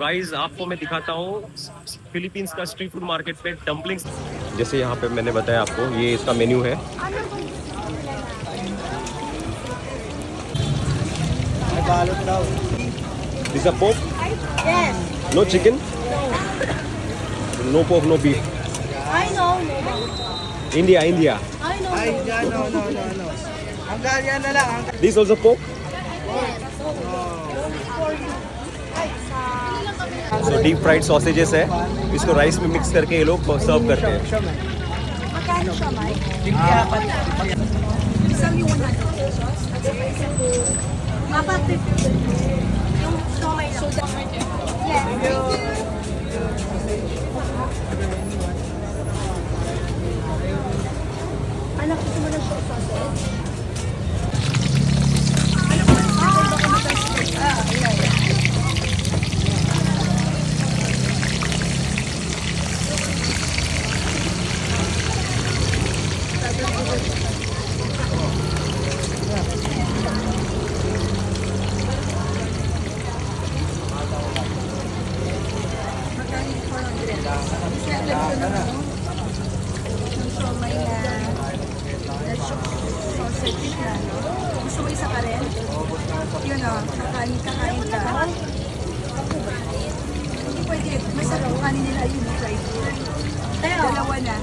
गाइस आपको मैं दिखाता हूँ फिलीपींस का स्ट्रीट फूड मार्केट पे डम्पलिंग्स। जैसे यहाँ पे मैंने बताया आपको, ये इसका मेन्यू है। This a pork? Yes. No chicken? No pork, no beef? I know. India, India. I know. Ay, no. Hanggang na lang. This also pork? So deep fried sausages है, इसको राइस में मिक्स करके ये लोग सर्व करते हैं। Magkano siya, Mike? Isang yung 100 pesos. At saka isang apat 50. Yung siomay lang. Yes. Thank you. Anak, gusto mo ng short sausage? Gusto mo isa ka rin? Yun o, kakain ka. Hindi pwede, masarap kanin nila yun, fried food. Dalawa na.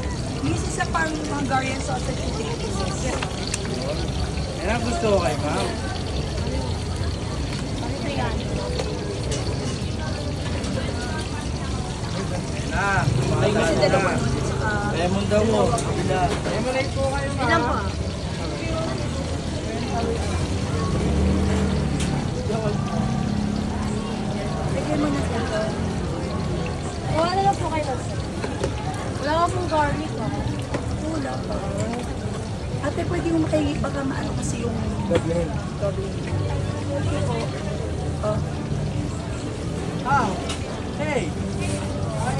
This is a pang Hungarian sausage with 8 pieces. Yan ang gusto ko kay ma'am. Ito yan. Kasi dalawa. Lemon daw mo. Lemonade po kayo ma'am. Ilan pa? Lagyan mo na dito. Wala na lang po kayo. Wala ka pong garlic ah. Wala pa. Ate, pwede mo makikipag maano kasi yung Doblehin. doble.